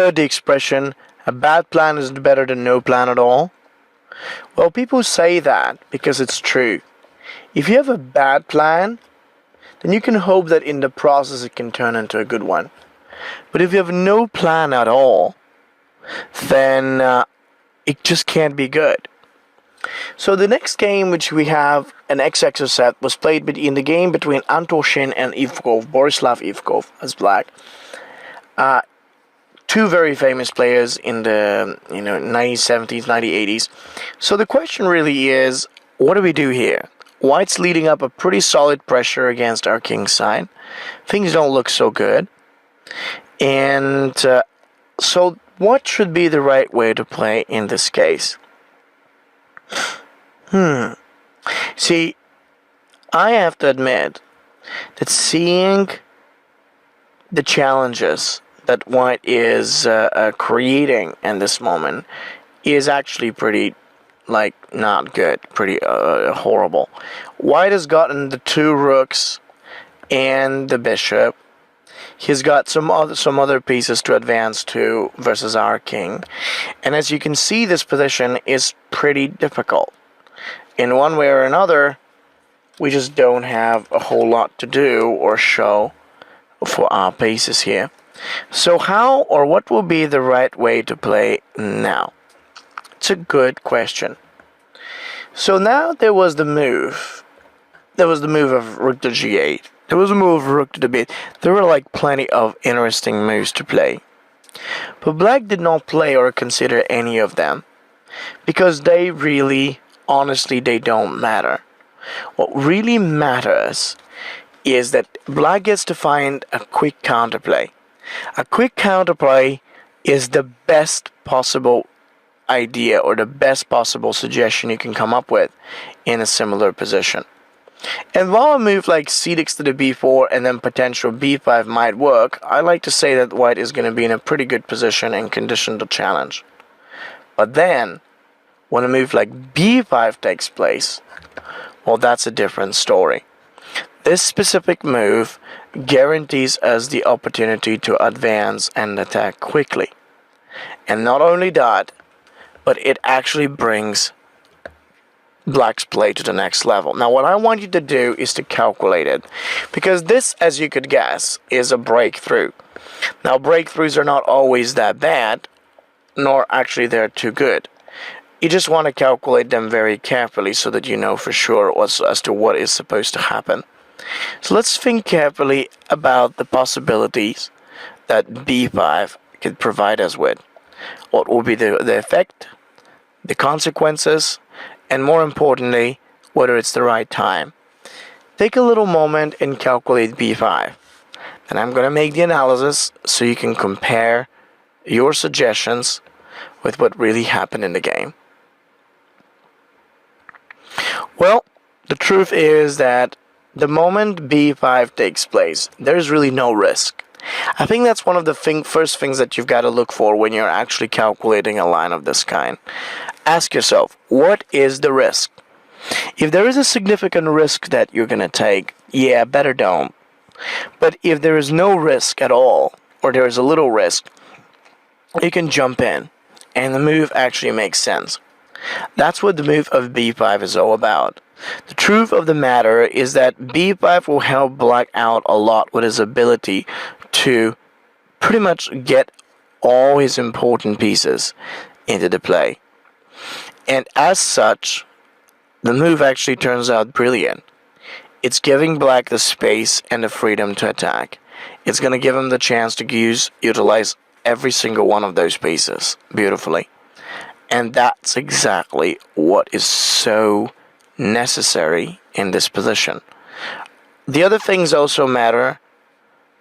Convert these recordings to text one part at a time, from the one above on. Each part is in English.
heard the expression, a bad plan is better than no plan at all? Well, people say that because it's true. If you have a bad plan, then you can hope that in the process it can turn into a good one. But if you have no plan at all, then it just can't be good. So the next game which we have, an XX set, was played in the game between Antoshin and Ivkov, Borislav Ivkov as black. Two very famous players in the 1970s, 1980s. So the question really is, what do we do here? White's leading up a pretty solid pressure against our king's side. Things don't look so good. And so what should be the right way to play in this case? See, I have to admit that seeing the challenges that White is creating in this moment is actually pretty, not good, pretty horrible. White has gotten the 2 rooks and the bishop. He's got some other pieces to advance to versus our king. And as you can see, this position is pretty difficult. In one way or another, we just don't have a whole lot to do or show for our pieces here. So how or what will be the right way to play now? It's a good question. So now there was the move. There was the move of rook to g8. There was a move of rook to d8. There were plenty of interesting moves to play. But black did not play or consider any of them. Because they really, honestly, they don't matter. What really matters is that black gets to find a quick counterplay. A quick counterplay is the best possible idea or the best possible suggestion you can come up with in a similar position. And while a move like c6 to the b4 and then potential b5 might work, I like to say that white is going to be in a pretty good position and condition to challenge. But then, when a move like b5 takes place, well, that's a different story. This specific move guarantees us the opportunity to advance and attack quickly. And not only that, but it actually brings black's play to the next level. Now what I want you to do is to calculate it, because this, as you could guess, is a breakthrough. Now breakthroughs are not always that bad, nor actually they're too good. You just want to calculate them very carefully so that you know for sure as to what is supposed to happen. So let's think carefully about the possibilities that b5 could provide us with. What will be the effect, the consequences, and more importantly, whether it's the right time. Take a little moment and calculate b5. And I'm going to make the analysis so you can compare your suggestions with what really happened in the game. Well, the truth is that the moment b5 takes place, there's really no risk. I think that's one of the first things that you've got to look for when you're actually calculating a line of this kind. Ask yourself, what is the risk? If there is a significant risk that you're going to take, yeah, better don't. But if there is no risk at all, or there is a little risk, you can jump in, and the move actually makes sense. That's what the move of b5 is all about. The truth of the matter is that b5 will help black out a lot with his ability to pretty much get all his important pieces into the play. And as such, the move actually turns out brilliant. It's giving black the space and the freedom to attack. It's going to give him the chance to utilize every single one of those pieces beautifully. And that's exactly what is so necessary in this position. The other things also matter,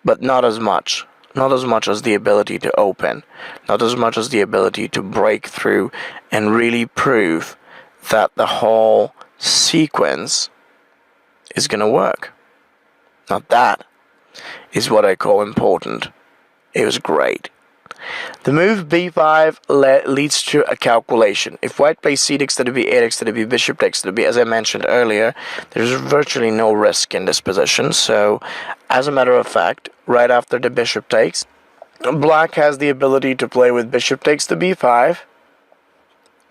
but not as much. Not as much as the ability to open. Not as much as the ability to break through and really prove that the whole sequence is going to work. Now that is what I call important. It was great. The move b5 leads to a calculation. If white plays c6 to the b, a6 to the b, bishop takes to the b, as I mentioned earlier, there's virtually no risk in this position. So, as a matter of fact, right after the bishop takes, Black has the ability to play with bishop takes to b5,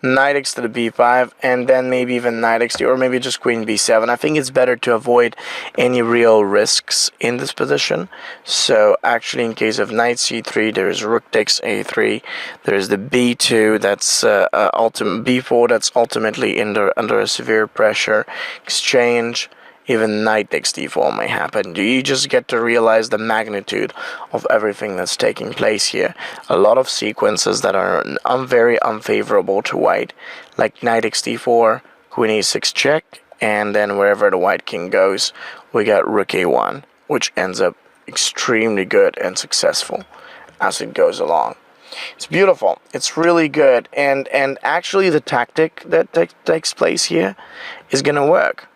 knight takes to the b5, and then maybe even knight takes to, or maybe just queen b7. I think it's better to avoid any real risks in this position. So actually, in case of knight c3, there's rook takes a3. There's the b2 that's b4 that's ultimately under a severe pressure. Exchange. Even knight takes d4 may happen. You just get to realize the magnitude of everything that's taking place here. A lot of sequences that are very unfavorable to white, like knight takes d4, queen e6 check, and then wherever the white king goes, we got rook a1, which ends up extremely good and successful as it goes along. It's beautiful. It's really good, and actually the tactic that takes place here is gonna work.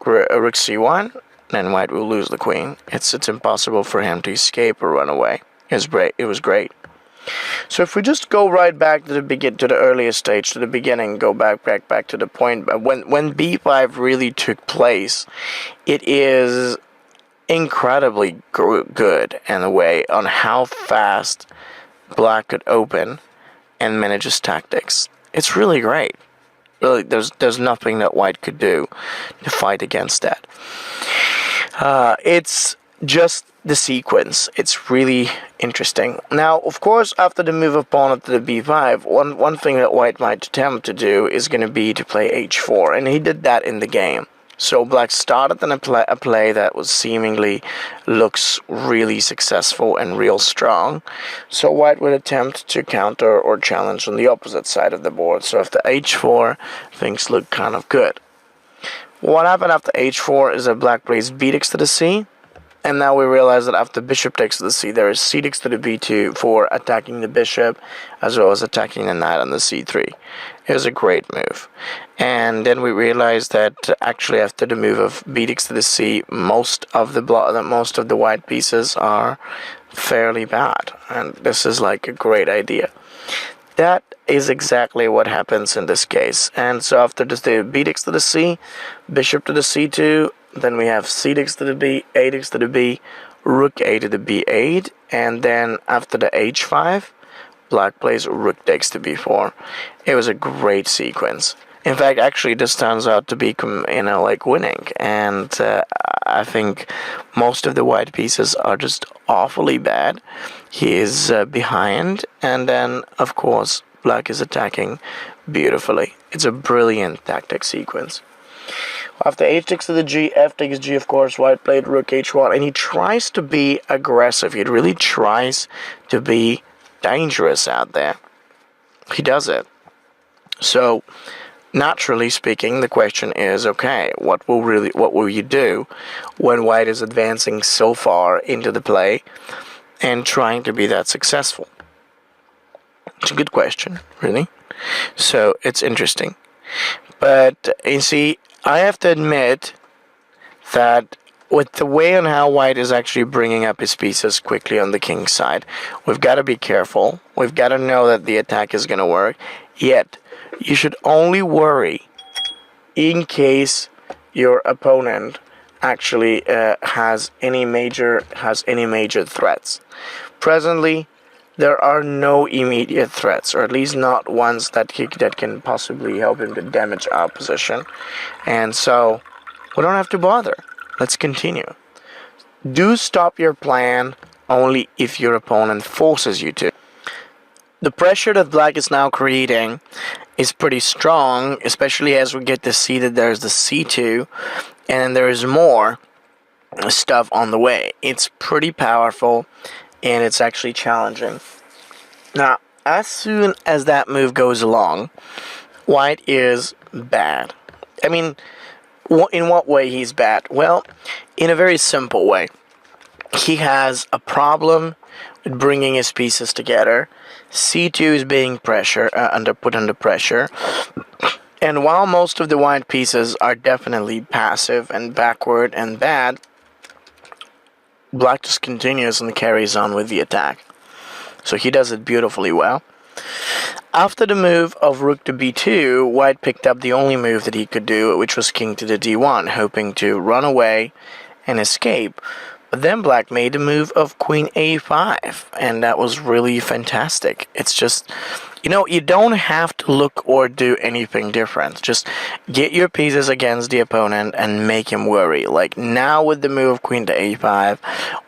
Rook c1, then white will lose the queen. It's impossible for him to escape or run away. It was great. So if we just go right back to the earliest stage, to the beginning, go back to the point when b5 really took place, it is incredibly good in a way on how fast black could open and manage his tactics. It's really great. Really, there's nothing that white could do to fight against that. It's just the sequence. It's really interesting. Now, of course, after the move of pawn to the b5, one thing that white might attempt to do is going to be to play h4, and he did that in the game. So black started in a play that was seemingly looks really successful and real strong. So white would attempt to counter or challenge on the opposite side of the board. So after h4, things look kind of good. What happened after h4 is that black plays b takes to the c. And now we realize that after bishop takes to the c, there is c takes to the b2 for attacking the bishop, as well as attacking the knight on the c3. It was a great move. And then we realized that actually after the move of b takes to the c, most of the white pieces are fairly bad. And this is like a great idea. That is exactly what happens in this case. And so after the b takes to the c, bishop to the c2, then we have c takes to the b, a takes to the b, rook a to the b8, and then after the h5, black plays rook takes to b4. It was a great sequence. In fact, actually, this turns out to be, like winning, and I think most of the white pieces are just awfully bad. He is behind, and then, of course, black is attacking beautifully. It's a brilliant tactic sequence. After h takes to the g, f takes g, of course, white played rook h1, and he tries to be aggressive. He really tries to be dangerous out there. He does it. So, naturally speaking, the question is, okay, what will you do when white is advancing so far into the play and trying to be that successful? It's a good question, really. So, it's interesting. But, you see, I have to admit that with the way on how white is actually bringing up his pieces quickly on the king's side, we've got to be careful. We've got to know that the attack is going to work. Yet, you should only worry in case your opponent actually has any major threats. Presently, there are no immediate threats, or at least not ones that can possibly help him to damage our position. And so, we don't have to bother. Let's continue. Do stop your plan only if your opponent forces you to. The pressure that black is now creating is pretty strong, especially as we get to see that there's the c2, and there is more stuff on the way. It's pretty powerful, and it's actually challenging. Now, as soon as that move goes along, white is bad. I mean, in what way he's bad? Well, in a very simple way. He has a problem with bringing his pieces together. c2 is being put under pressure. And while most of the white pieces are definitely passive and backward and bad, black just continues and carries on with the attack. So he does it beautifully well. After the move of rook to b2, white picked up the only move that he could do, which was king to the d1, hoping to run away and escape. But then black made the move of queen a5, and that was really fantastic. It's just, you don't have to look or do anything different. Just get your pieces against the opponent and make him worry. Like now with the move of queen to a5,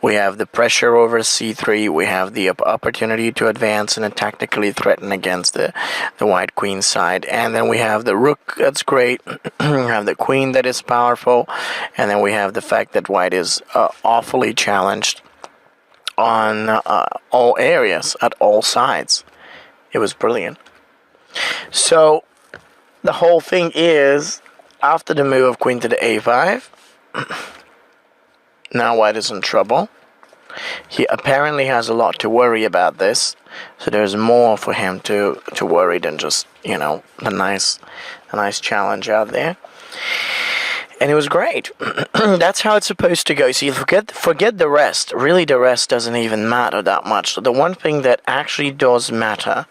we have the pressure over c3, we have the opportunity to advance and tactically threaten against the white queen side, and then we have the rook that's great, we have the queen that is powerful, and then we have the fact that white is awfully challenged on all areas, at all sides. It was brilliant. So the whole thing is, after the move of queen to the a5, now white is in trouble. He apparently has a lot to worry about this, so there's more for him to worry than just, the nice challenge out there. And it was great. That's how it's supposed to go. See, forget the rest. Really, the rest doesn't even matter that much. So the one thing that actually does matter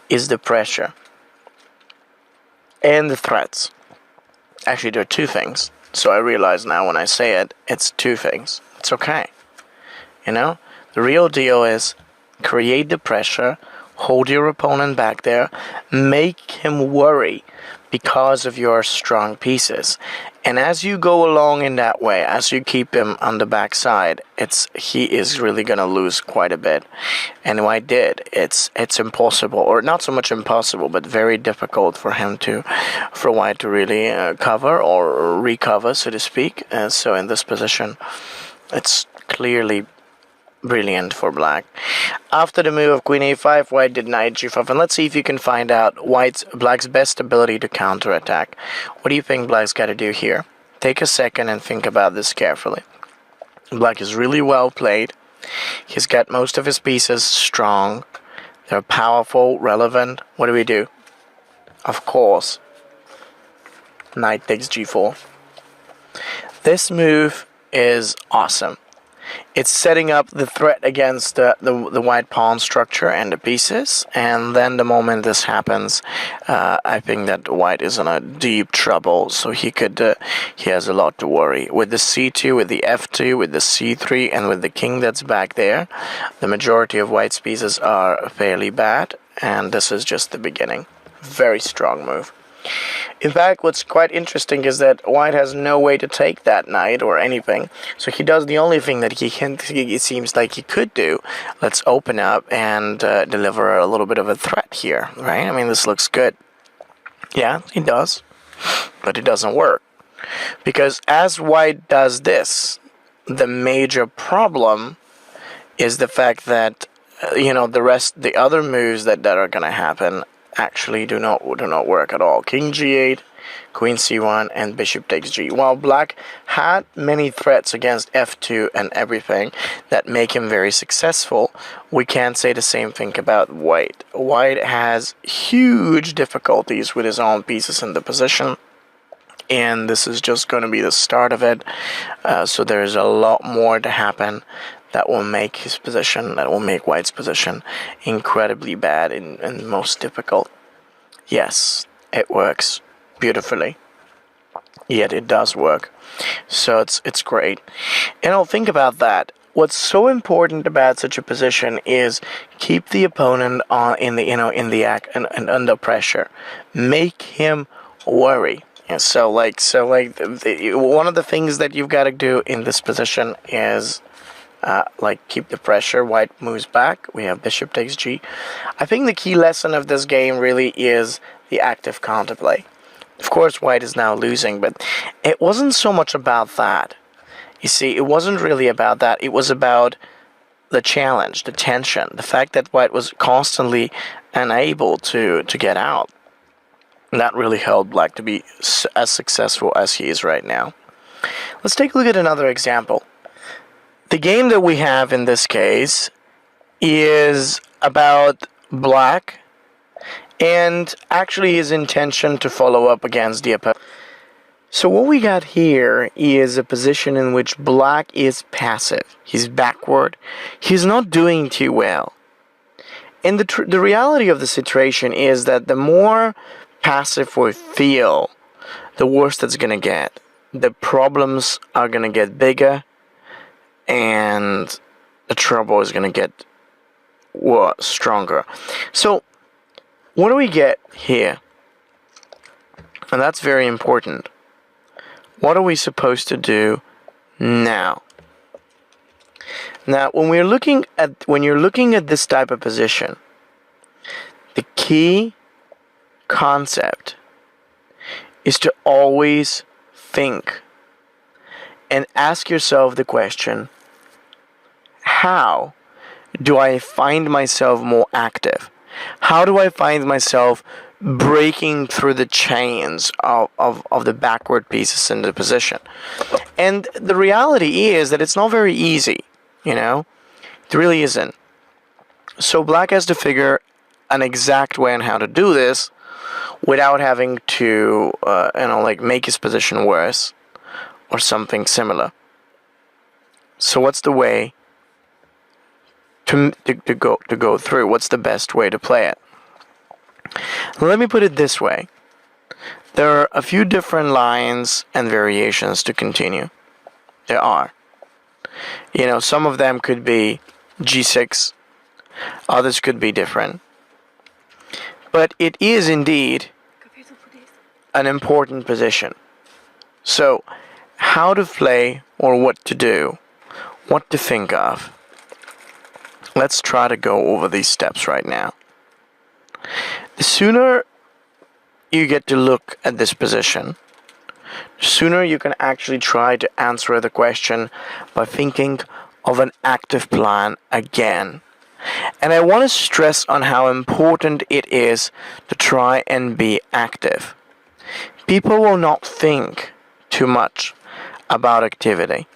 is the pressure and the threats. Actually, there are two things. So I realize now when I say it, it's two things. It's okay. The real deal is create the pressure, hold your opponent back there, make him worry because of your strong pieces. And as you go along in that way, as you keep him on the backside, he is really gonna lose quite a bit. And white did. It's impossible, or not so much impossible, but very difficult for white to really cover or recover, so to speak. So in this position, it's clearly brilliant for black. After the move of queen a5, white did knight g5, and let's see if you can find out black's best ability to counterattack. What do you think black's got to do here? Take a second and think about this carefully. Black is really well played. He's got most of his pieces strong. They're powerful, relevant. What do we do? Of course, knight takes g4. This move is awesome. It's setting up the threat against the white pawn structure and the pieces, and then the moment this happens, I think that white is in a deep trouble. So he has a lot to worry with the c2, with the f2, with the c3, and with the king that's back there. The majority of white's pieces are fairly bad, and this is just the beginning. Very strong move. In fact, what's quite interesting is that white has no way to take that knight or anything. So he does the only thing that it seems like he could do. Let's open up and deliver a little bit of a threat here, right? I mean, this looks good. Yeah, he does. But it doesn't work. Because as white does this, the major problem is the fact that, the other moves that are going to happen actually do not work at all. King g8, queen c1, and bishop takes g. While black had many threats against f2 and everything that make him very successful, we can't say the same thing about white. White has huge difficulties with his own pieces in the position, and this is just going to be the start of it. So there's a lot more to happen that will make white's position incredibly bad and most difficult. Yes, it works beautifully. Yet it does work. So it's great. And think about that. What's so important about such a position is keep the opponent in the act and under pressure. Make him worry. And so one of the things that you've got to do in this position is keep the pressure. White moves back. We have bishop takes g. I think the key lesson of this game really is the active counterplay. Of course, white is now losing, but it wasn't so much about that. You see, it wasn't really about that. It was about the challenge, the tension, the fact that white was constantly unable to get out. And that really helped black to be as successful as he is right now. Let's take a look at another example. The game that we have in this case is about black and actually his intention to follow up against the opponent. So what we got here is a position in which black is passive. He's backward. He's not doing too well. And the reality of the situation is that the more passive we feel, the worse it's going to get. The problems are going to get bigger. and the trouble is going to get stronger. So what do we get here? And that's very important. What are we supposed to do now? Now, when you're looking at this type of position, the key concept is to always think and ask yourself the question, how do I find myself more active? How do I find myself breaking through the chains of the backward pieces in the position? And the reality is that it's not very easy, It really isn't. So black has to figure an exact way on how to do this without having to, make his position worse or something similar. So what's the way to go through? What's the best way to play it? Let me put it this way. There are a few different lines and variations to continue. There are. Some of them could be G6. Others could be different. But it is indeed an important position. So, how to play or what to do, what to think of. Let's try to go over these steps right now. The sooner you get to look at this position, the sooner you can actually try to answer the question by thinking of an active plan again. And I want to stress on how important it is to try and be active. People will not think too much about activity.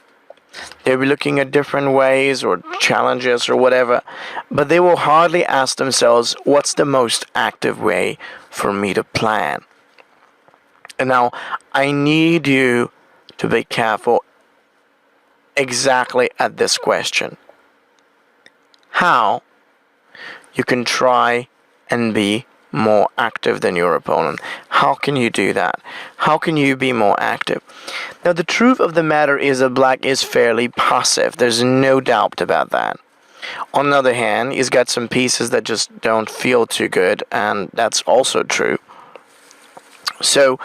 They'll be looking at different ways or challenges or whatever, but they will hardly ask themselves, what's the most active way for me to plan? And now, I need you to be careful exactly at this question. How you can try and be more active than your opponent. How can you do that? How can you be more active? Now, the truth of the matter is that black is fairly passive. There's no doubt about that. On the other hand, he's got some pieces that just don't feel too good, and that's also true. So,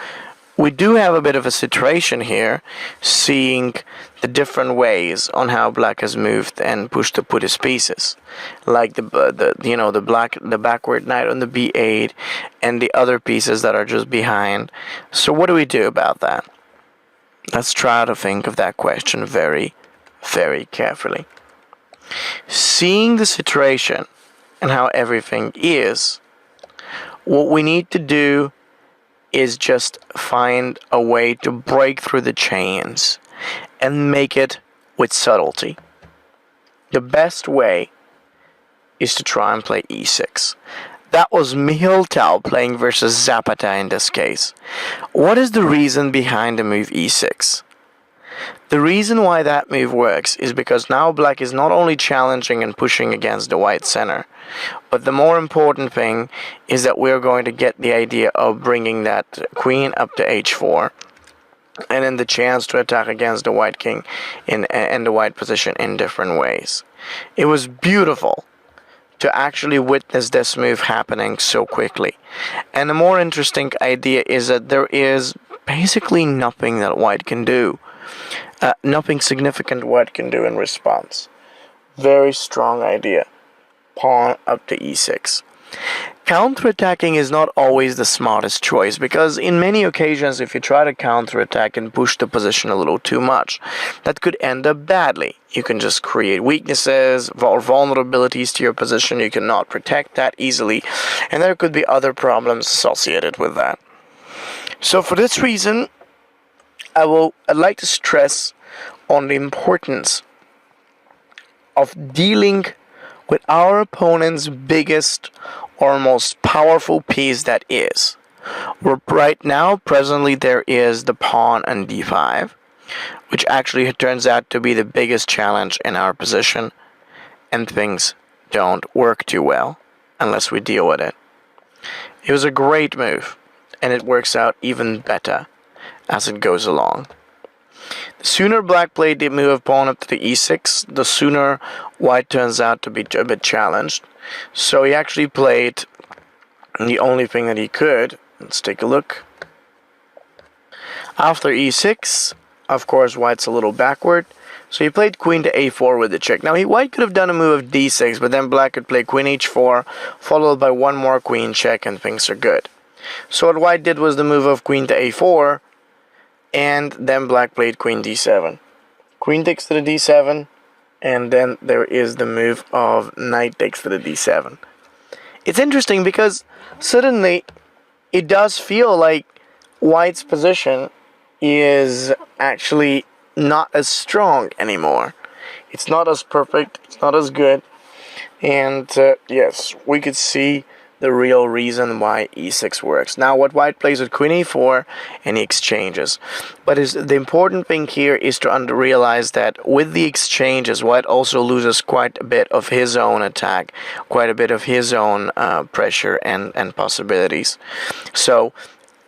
we do have a bit of a situation here, seeing the different ways on how black has moved and pushed to put his pieces, like the backward knight on the b8 and the other pieces that are just behind. So what do we do about that? Let's try to think of that question very, very carefully. Seeing the situation and how everything is, what we need to do is just find a way to break through the chains and make it with subtlety. The best way is to try and play e6. That was Mihiltal playing versus Zapata in this case. What is the reason behind the move e6? The reason why that move works is because now black is not only challenging and pushing against the white center, but the more important thing is that we're going to get the idea of bringing that queen up to h4, and then the chance to attack against the white king in the white position in different ways. It was beautiful to actually witness this move happening so quickly. And the more interesting idea is that there is basically nothing that white can do. Nothing significant white can do in response. Very strong idea. Pawn up to e6. Counterattacking is not always the smartest choice, because in many occasions if you try to counterattack and push the position a little too much, that could end up badly. You can just create weaknesses or vulnerabilities to your position. You cannot protect that easily, and there could be other problems associated with that. So for this reason, I'd like to stress on the importance of dealing with our opponent's biggest or most powerful piece that is. Right now, presently, there is the pawn on d5, which actually turns out to be the biggest challenge in our position, and things don't work too well unless we deal with it. It was a great move, and it works out even better as it goes along. The sooner black played the move of pawn up to the e6, the sooner white turns out to be a bit challenged. So he actually played the only thing that he could. Let's take a look. After e6, of course, white's a little backward. So he played queen to a4 with the check. Now, white could have done a move of d6, but then black could play queen h4, followed by one more queen check, and things are good. So what white did was the move of queen to a4, and then black played queen d7. Queen takes to the d7, and then there is the move of knight takes to the d7. It's interesting because suddenly it does feel like white's position is actually not as strong anymore. It's not as perfect, it's not as good, and yes, we could see the real reason why e6 works. Now, what white plays with queen e4 and he exchanges, but the important thing here is to realize that with the exchanges, white also loses quite a bit of his own attack, quite a bit of his own pressure and possibilities. So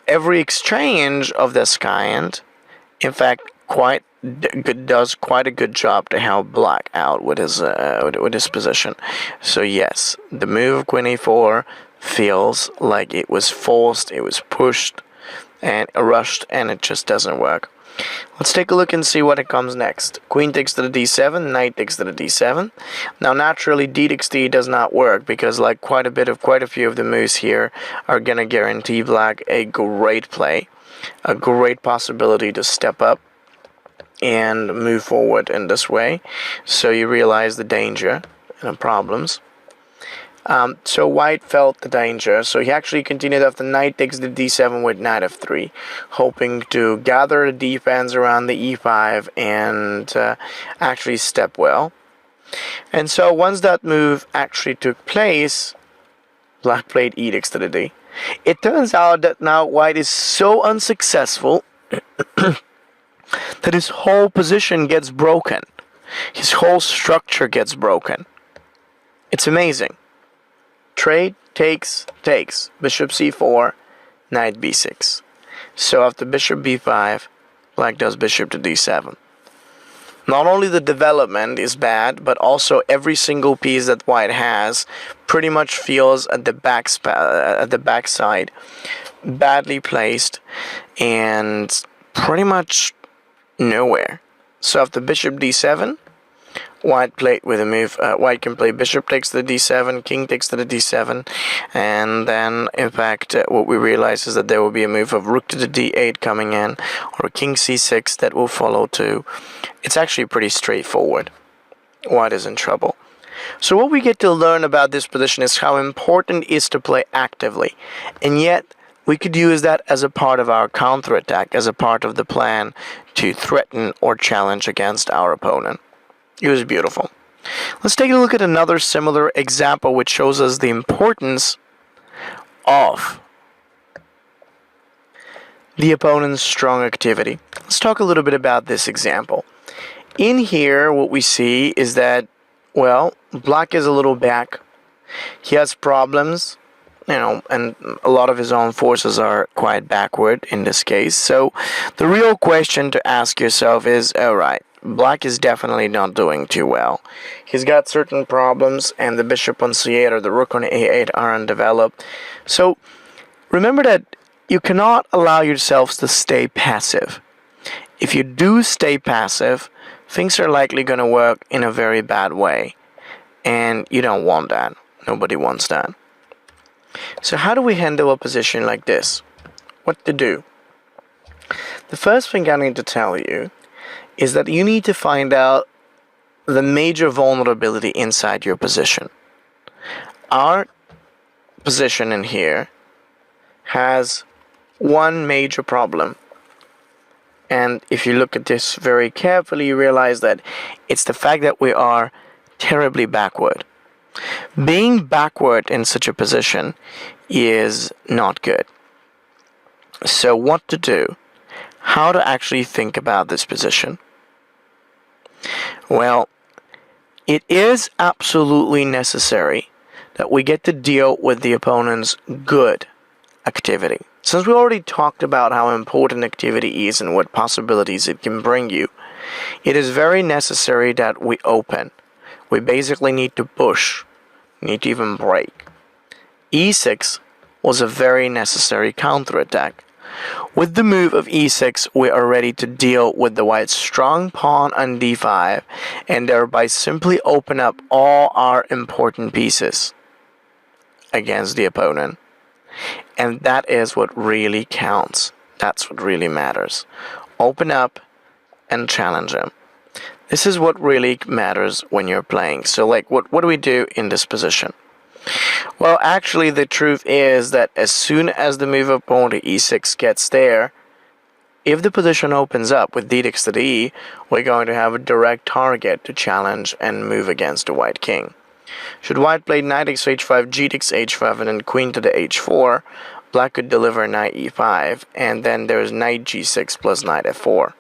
every exchange of this kind, in fact, does quite a good job to help black out with his position. So yes, the move of queen a4 feels like it was forced, it was pushed and rushed, and it just doesn't work. Let's take a look and see what it comes next. Queen takes to the d7, knight takes to the d7. Now naturally d takes d does not work because like quite a few of the moves here are gonna guarantee black a great play, a great possibility to step up and move forward in this way. So you realize the danger and the problems. So white felt the danger, so he actually continued after knight takes the d7 with knight f3, hoping to gather the defense around the e5 and actually step well. And so once that move actually took place, black played e takes to the d. It turns out that now white is so unsuccessful that his whole position gets broken. His whole structure gets broken. It's amazing. Trade, takes, bishop c4, knight b6. So after bishop b5, black does bishop to d7. Not only the development is bad, but also every single piece that white has pretty much feels at the backside, badly placed, and pretty much nowhere. So after bishop d7, white played with a move. White can play bishop takes to the d7, king takes to the d7, and then in fact what we realize is that there will be a move of rook to the d8 coming in, or king c6 that will follow too. It's actually pretty straightforward. White is in trouble. So what we get to learn about this position is how important it is to play actively, and yet we could use that as a part of our counterattack, as a part of the plan to threaten or challenge against our opponent. It was beautiful. Let's take a look at another similar example which shows us the importance of the opponent's strong activity. Let's talk a little bit about this example. In here, what we see is that, well, black is a little back. He has problems, and a lot of his own forces are quite backward in this case. So the real question to ask yourself is, alright, black is definitely not doing too well. He's got certain problems, and the bishop on c8 or the rook on a8 are undeveloped. So remember that you cannot allow yourselves to stay passive. If you do stay passive, things are likely going to work in a very bad way. And you don't want that. Nobody wants that. So how do we handle a position like this? What to do? The first thing I need to tell you is that you need to find out the major vulnerability inside your position. Our position in here has one major problem. And if you look at this very carefully, you realize that it's the fact that we are terribly backward. Being backward in such a position is not good. So what to do? How to actually think about this position? Well, it is absolutely necessary that we get to deal with the opponent's good activity. Since we already talked about how important activity is and what possibilities it can bring you, it is very necessary that we open. We basically need to push, need to even break. e6 was a very necessary counterattack. With the move of e6, we are ready to deal with the white's strong pawn on d5 and thereby simply open up all our important pieces against the opponent. And that is what really counts. That's what really matters. Open up and challenge him. This is what really matters when you're playing. So like, what do we do in this position? Well, actually, the truth is that as soon as the move of pawn to e6 gets there, if the position opens up with d takes to d, we're going to have a direct target to challenge and move against the white king. Should white play knight takes h5, g takes h5, and then queen to the h4, black could deliver knight e5, and then there's knight g6 plus knight f4.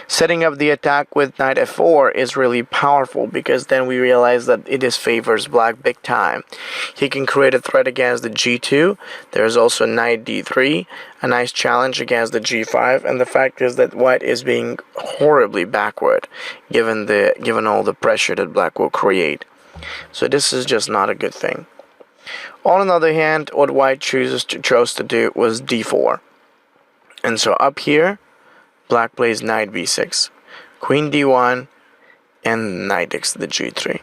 Setting up the attack with knight f4 is really powerful because then we realize that it favors black big time. He can create a threat against the g2. There's also knight d3, a nice challenge against the g5, and the fact is that white is being horribly backward given all the pressure that black will create. So this is just not a good thing. On the other hand, what white chose to do was d4. And so up here, black plays knight b6, queen d1, and knight takes the g3.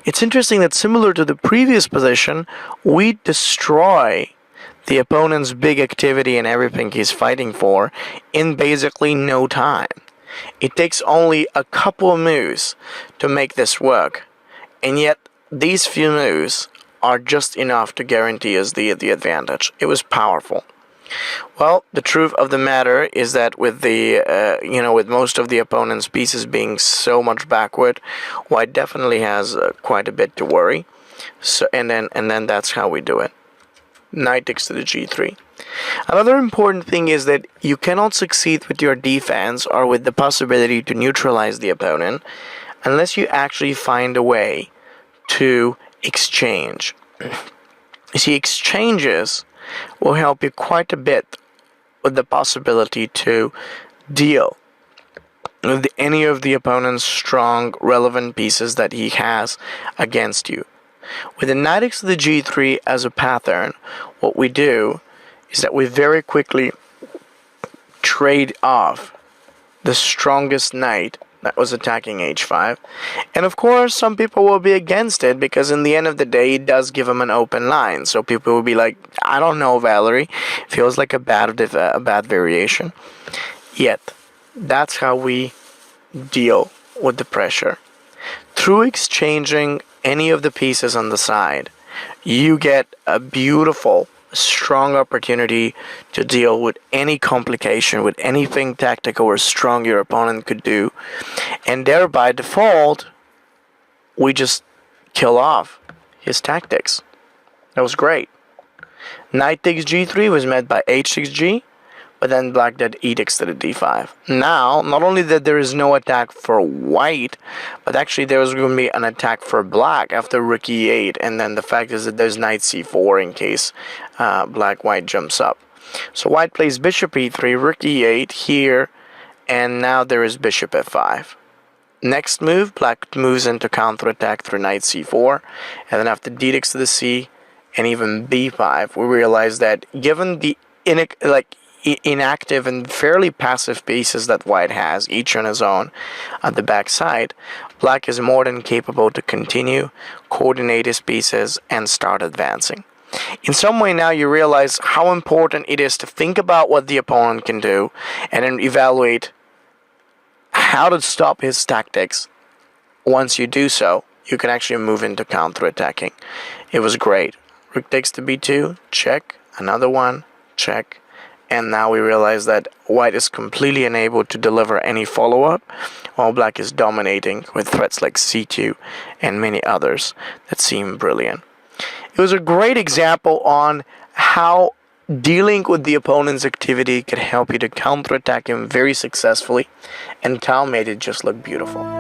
It's interesting that similar to the previous position, we destroy the opponent's big activity and everything he's fighting for in basically no time. It takes only a couple of moves to make this work, and yet these few moves are just enough to guarantee us the advantage. It was powerful. Well, the truth of the matter is that with with most of the opponent's pieces being so much backward, white definitely has quite a bit to worry. So and then that's how we do it. Knight takes to the g3. Another important thing is that you cannot succeed with your defense or with the possibility to neutralize the opponent unless you actually find a way to exchange. You see, exchanges will help you quite a bit with the possibility to deal with any of the opponent's strong, relevant pieces that he has against you. With the knight takes to the g3 as a pattern, what we do is that we very quickly trade off the strongest knight that was attacking h5. And of course, some people will be against it because in the end of the day, it does give him an open line. So people will be like, I don't know, Valeri. Feels like a bad variation. Yet, that's how we deal with the pressure. Through exchanging any of the pieces on the side, you get a beautiful, strong opportunity to deal with any complication, with anything tactical or strong your opponent could do, and there by default we just kill off his tactics. That was great. Knight takes g3 was met by h6g, but then black did e takes to the d5. Now, not only that there is no attack for white, but actually there is going to be an attack for black after rook e8, and then the fact is that there's knight c4 in case black-white jumps up. So white plays bishop e3, rook e8 here, and now there is bishop f5. Next move, black moves into counterattack through knight c4, and then after d takes to the c, and even b5, we realize that given the inactive and fairly passive pieces that white has, each on his own, at the back side, black is more than capable to continue, coordinate his pieces, and start advancing. In some way now you realize how important it is to think about what the opponent can do, and then evaluate how to stop his tactics. Once you do so, you can actually move into counterattacking. It was great. Rook takes to b2, check, another one, check. And now we realize that white is completely unable to deliver any follow-up, while black is dominating with threats like c2 and many others that seem brilliant. It was a great example on how dealing with the opponent's activity could help you to counterattack him very successfully, and Tal made it just look beautiful.